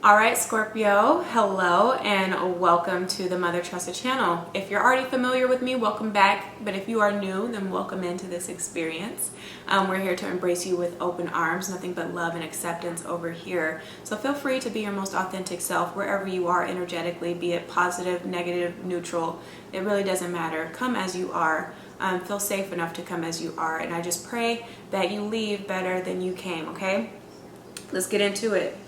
All right, Scorpio, hello and welcome to the Mother Tressa channel. If you're already familiar with me, welcome back. But if you are new, then welcome into this experience. We're here to embrace you with open arms, nothing but love and acceptance over here. So feel free to be your most authentic self wherever you are energetically, be it positive, negative, neutral. It really doesn't matter. Come as you are. Feel safe enough to come as you are. And I just pray that you leave better than you came, okay? Let's get into it.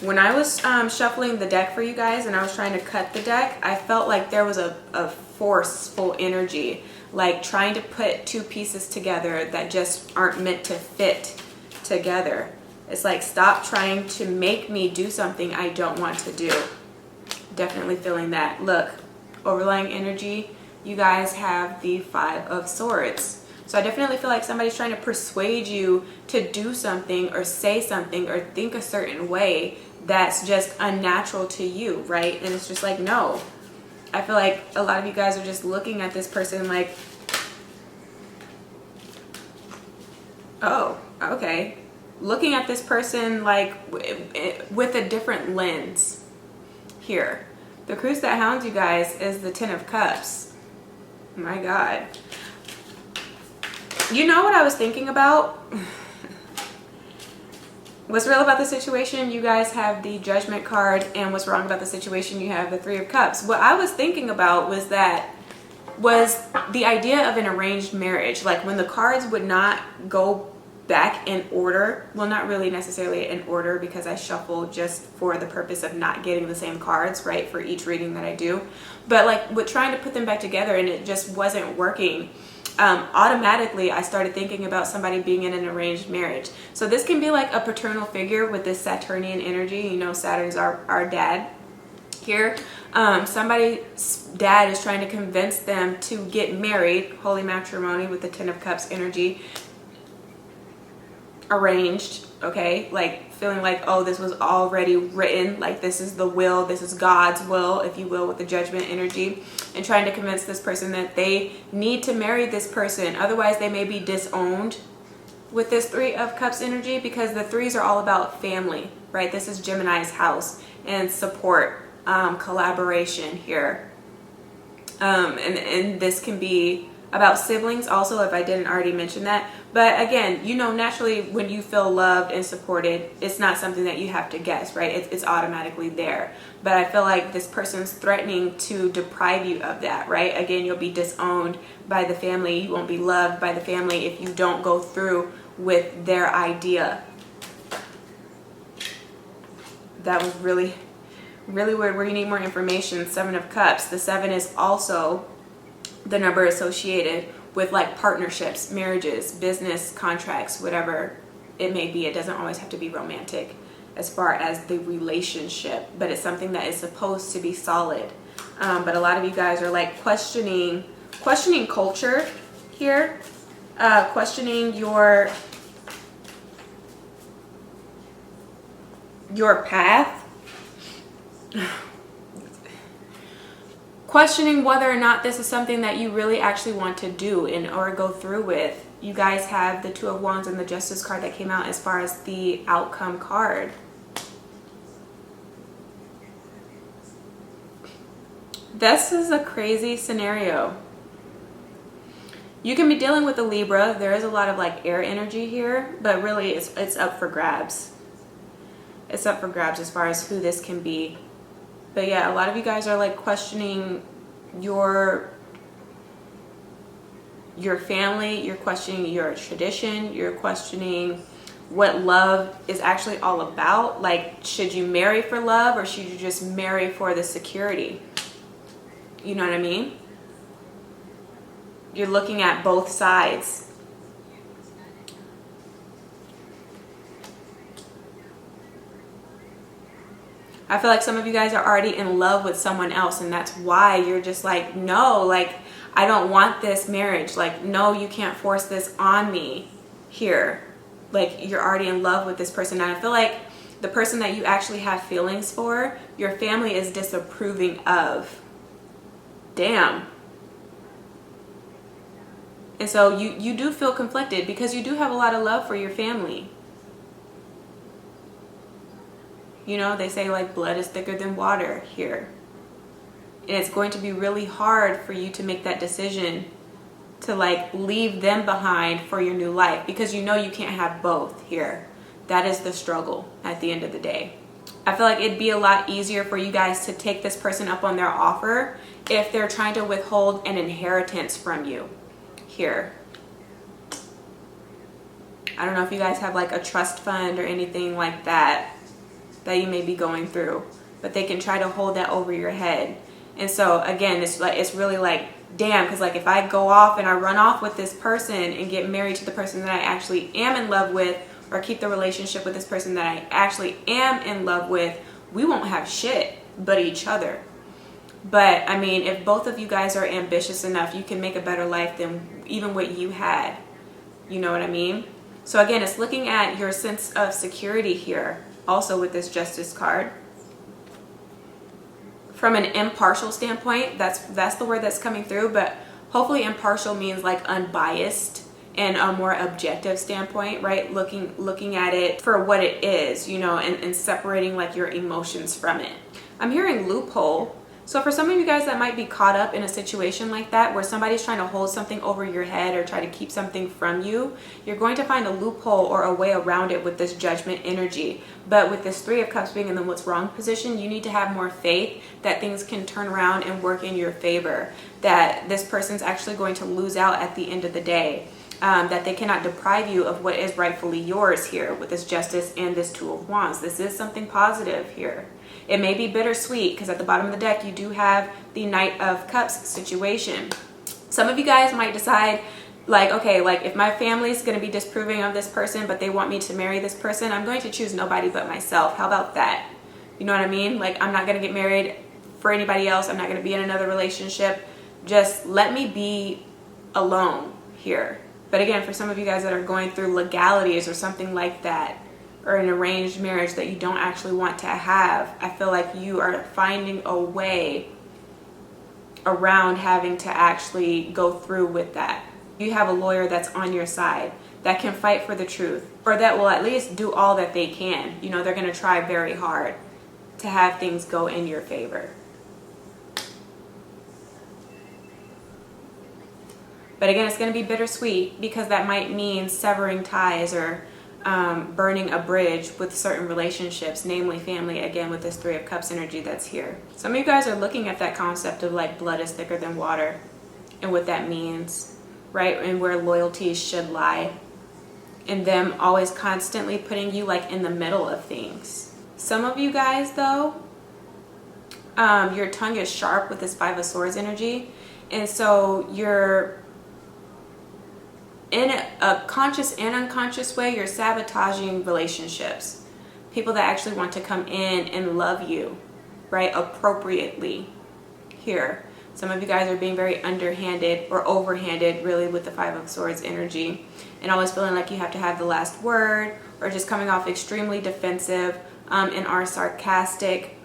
When I was shuffling the deck for you guys and I was trying to cut the deck, I felt like there was a forceful energy, like trying to put two pieces together that just aren't meant to fit together. It's like, stop trying to make me do something I don't want to do. Definitely feeling that. Look, overlying energy, you guys have the Five of Swords. So I definitely feel like somebody's trying to persuade you to do something or say something or think a certain way that's just unnatural to you, right? And it's just like, no. I feel like a lot of you guys are just looking at this person like, oh, okay. Looking at this person like with a different lens here. The cruise that hounds you guys is the Ten of Cups. My God. You know what I was thinking about? What's real about the situation, you guys have the Judgment card, and what's wrong about the situation, you have the Three of Cups. What I was thinking about was the idea of an arranged marriage. Like when the cards would not go back in order. Well, not really necessarily in order because I shuffle just for the purpose of not getting the same cards, right, for each reading that I do. But like with trying to put them back together and it just wasn't working. Automatically I started thinking about somebody being in an arranged marriage. So this can be like a paternal figure with this Saturnian energy. You know, Saturn's our dad here. Somebody's dad is trying to convince them to get married, holy matrimony with the Ten of Cups energy, arranged, okay, like feeling like, oh, this was already written, like this is the will, this is God's will, if you will, with the Judgment energy, and trying to convince this person that they need to marry this person, otherwise they may be disowned with this Three of Cups energy, because the threes are all about family, right? This is Gemini's house and support, collaboration here, and this can be about siblings also, if I didn't already mention that. But again, you know, naturally when you feel loved and supported, it's not something that you have to guess, right? It's automatically there. But I feel like this person's threatening to deprive you of that, right? Again, you'll be disowned by the family. You won't be loved by the family if you don't go through with their idea. That was really, really weird. Where you need more information, Seven of Cups. The seven is also the number associated with like partnerships, marriages, business contracts, whatever it may be. It doesn't always have to be romantic as far as the relationship, but it's something that is supposed to be solid. But a lot of you guys are like questioning culture here, questioning your path. Questioning whether or not this is something that you really actually want to do or go through with. You guys have the Two of Wands and the Justice card that came out as far as the outcome card. This is a crazy scenario. You can be dealing with a Libra. There is a lot of like air energy here, but really it's up for grabs. It's up for grabs as far as who this can be. But yeah, a lot of you guys are like questioning your family, you're questioning your tradition, you're questioning what love is actually all about. Like, should you marry for love or should you just marry for the security? You know what I mean? You're looking at both sides. I feel like some of you guys are already in love with someone else, and that's why you're just like, no, like, I don't want this marriage. Like, no, you can't force this on me here. Like, you're already in love with this person. And I feel like the person that you actually have feelings for, your family is disapproving of. Damn. And so you do feel conflicted because you do have a lot of love for your family. You know, they say like blood is thicker than water here. And it's going to be really hard for you to make that decision to like leave them behind for your new life, because you know you can't have both here. That is the struggle at the end of the day. I feel like it'd be a lot easier for you guys to take this person up on their offer if they're trying to withhold an inheritance from you here. I don't know if you guys have like a trust fund or anything like that you may be going through, but they can try to hold that over your head. And so again, it's really like, damn, because like if I go off and I run off with this person and get married to the person that I actually am in love with, or keep the relationship with this person that I actually am in love with, we won't have shit but each other. But I mean, if both of you guys are ambitious enough, you can make a better life than even what you had. You know what I mean? So again, it's looking at your sense of security here, also with this Justice card. From an impartial standpoint, that's the word that's coming through, but hopefully impartial means like unbiased and a more objective standpoint, right? Looking at it for what it is, you know, and separating like your emotions from it. I'm hearing loophole. So for some of you guys that might be caught up in a situation like that, where somebody's trying to hold something over your head or try to keep something from you, you're going to find a loophole or a way around it with this Judgment energy. But with this Three of Cups being in the what's wrong position, you need to have more faith that things can turn around and work in your favor, that this person's actually going to lose out at the end of the day. That they cannot deprive you of what is rightfully yours here with this Justice and this Two of Wands. This is something positive here. It may be bittersweet because at the bottom of the deck you do have the Knight of Cups situation. Some of you guys might decide like, okay, like if my family's going to be disapproving of this person but they want me to marry this person, I'm going to choose nobody but myself. How about that? You know what I mean? Like, I'm not going to get married for anybody else. I'm not going to be in another relationship. Just let me be alone here. But again, for some of you guys that are going through legalities or something like that, or an arranged marriage that you don't actually want to have, I feel like you are finding a way around having to actually go through with that. You have a lawyer that's on your side that can fight for the truth, or that will at least do all that they can. You know, they're going to try very hard to have things go in your favor. But again, it's going to be bittersweet because that might mean severing ties or burning a bridge with certain relationships, namely family, again with this Three of Cups energy that's here. Some of you guys are looking at that concept of like blood is thicker than water and what that means, right? And where loyalties should lie, and them always constantly putting you like in the middle of things. Some of you guys though, your tongue is sharp with this Five of Swords energy, and so you're in a conscious and unconscious way, you're sabotaging relationships. People that actually want to come in and love you, right, appropriately here. Some of you guys are being very underhanded or overhanded, really, with the Five of Swords energy, and always feeling like you have to have the last word, or just coming off extremely defensive and or sarcastic.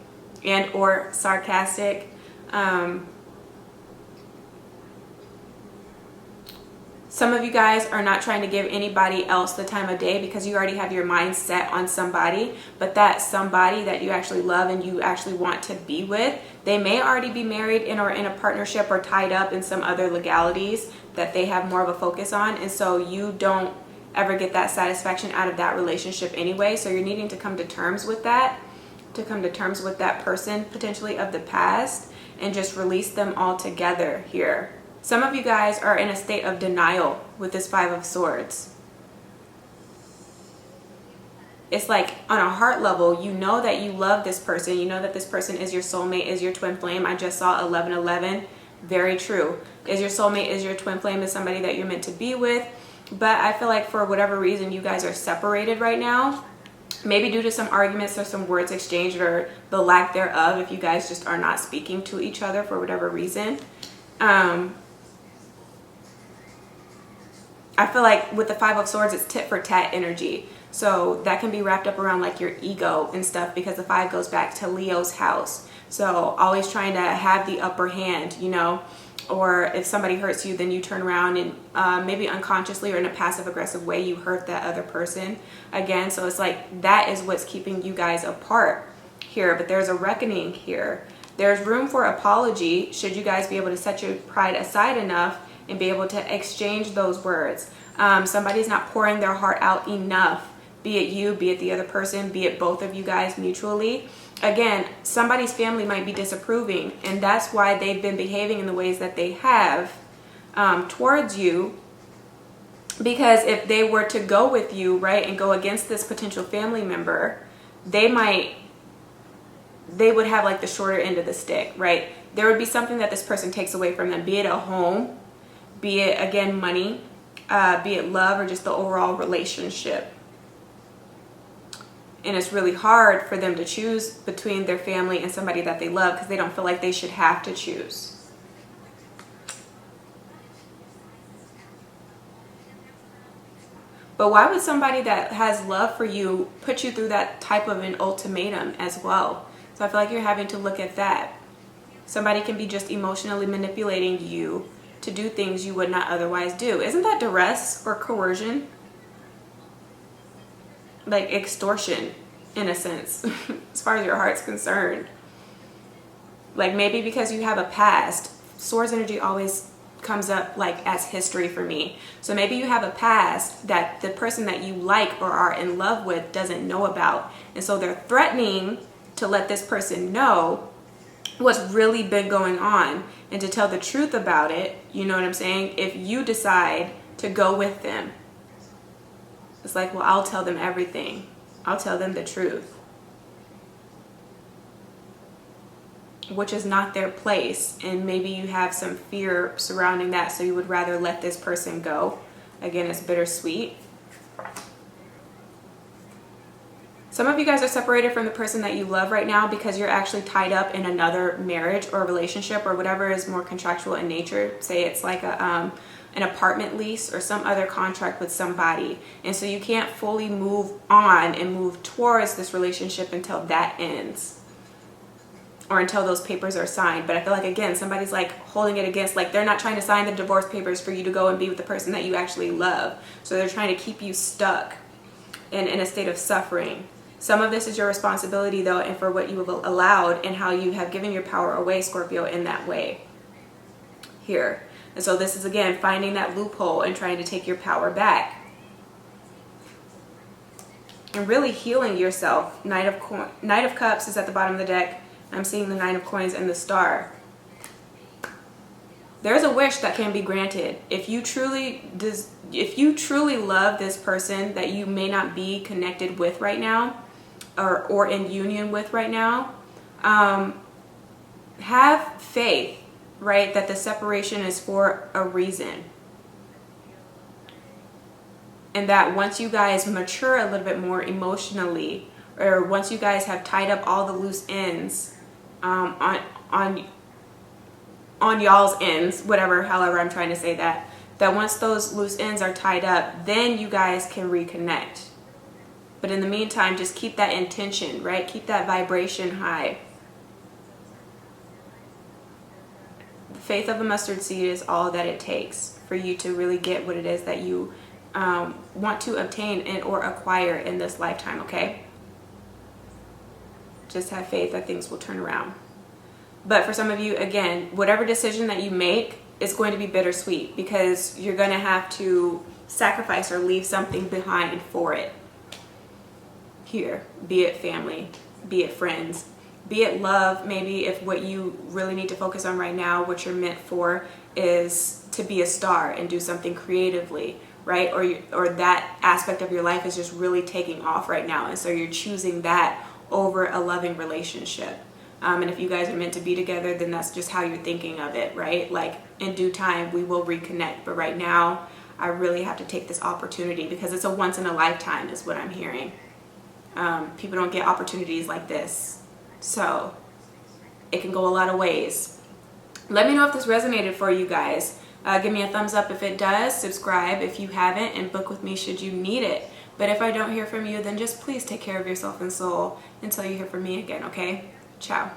Some of you guys are not trying to give anybody else the time of day because you already have your mind set on somebody, but that somebody that you actually love and you actually want to be with, they may already be married or in a partnership or tied up in some other legalities that they have more of a focus on, and so you don't ever get that satisfaction out of that relationship anyway. So you're needing to come to terms with that, person potentially of the past, and just release them all together here. Some of you guys are in a state of denial with this Five of Swords. It's like on a heart level, you know that you love this person. You know that this person is your soulmate, is your twin flame. I just saw 1111. Very true. Is your soulmate, is your twin flame, is somebody that you're meant to be with. But I feel like for whatever reason, you guys are separated right now. Maybe due to some arguments or some words exchanged or the lack thereof, if you guys just are not speaking to each other for whatever reason. I feel like with the Five of Swords, it's tit for tat energy. So that can be wrapped up around like your ego and stuff, because the five goes back to Leo's house. So always trying to have the upper hand, you know, or if somebody hurts you, then you turn around and maybe unconsciously or in a passive aggressive way, you hurt that other person again. So it's like that is what's keeping you guys apart. here, but there's a reckoning here. There's room for apology should you guys be able to set your pride aside enough and be able to exchange those words. Somebody's not pouring their heart out enough, be it you, be it the other person, be it both of you guys mutually. Again, somebody's family might be disapproving, and that's why they've been behaving in the ways that they have towards you. Because if they were to go with you, right, and go against this potential family member, they would have like the shorter end of the stick, right? There would be something that this person takes away from them, be it a home, be it, again, money, be it love, or just the overall relationship. And it's really hard for them to choose between their family and somebody that they love because they don't feel like they should have to choose. But why would somebody that has love for you put you through that type of an ultimatum as well? So I feel like you're having to look at that. Somebody can be just emotionally manipulating you to do things you would not otherwise do. Isn't that duress or coercion? Like extortion, in a sense, as far as your heart's concerned. Like maybe because you have a past. Swords energy always comes up like as history for me. So maybe you have a past that the person that you like or are in love with doesn't know about. And so they're threatening to let this person know what's really been going on and to tell the truth about it. You know what I'm saying? If you decide to go with them. It's like, well, I'll tell them everything. I'll tell them the truth. Which is not their place. And maybe you have some fear surrounding that, so you would rather let this person go. Again, it's bittersweet. Some of you guys are separated from the person that you love right now because you're actually tied up in another marriage or relationship or whatever is more contractual in nature. Say it's like an apartment lease or some other contract with somebody. And so you can't fully move on and move towards this relationship until that ends. Or until those papers are signed. But I feel like, again, somebody's like holding it against, like they're not trying to sign the divorce papers for you to go and be with the person that you actually love. So they're trying to keep you stuck and in a state of suffering. Some of this is your responsibility, though, and for what you have allowed and how you have given your power away, Scorpio, in that way here. And so this is, again, finding that loophole and trying to take your power back. And really healing yourself. Knight of Cups is at the bottom of the deck. I'm seeing the Nine of Coins and the Star. There's a wish that can be granted. If you truly love this person that you may not be connected with right now, or in union with right now, have faith, right, that the separation is for a reason. And that once you guys mature a little bit more emotionally, or once you guys have tied up all the loose ends on y'all's ends, however I'm trying to say that once those loose ends are tied up, then you guys can reconnect. But in the meantime, just keep that intention, right? Keep that vibration high. The faith of a mustard seed is all that it takes for you to really get what it is that you want to obtain and or acquire in this lifetime, okay? Just have faith that things will turn around. But for some of you, again, whatever decision that you make is going to be bittersweet because you're going to have to sacrifice or leave something behind for it. Here, be it family, be it friends, be it love. Maybe if what you really need to focus on right now, what you're meant for, is to be a star and do something creatively, right? Or that aspect of your life is just really taking off right now, and so you're choosing that over a loving relationship. And if you guys are meant to be together, then that's just how you're thinking of it, right? Like in due time, we will reconnect. But right now, I really have to take this opportunity because it's a once in a lifetime is what I'm hearing. People don't get opportunities like this. So it can go a lot of ways. Let me know if this resonated for you guys. Give me a thumbs up if it does. Subscribe if you haven't, and book with me should you need it. But if I don't hear from you, then just please take care of yourself and soul until you hear from me again, okay? Ciao.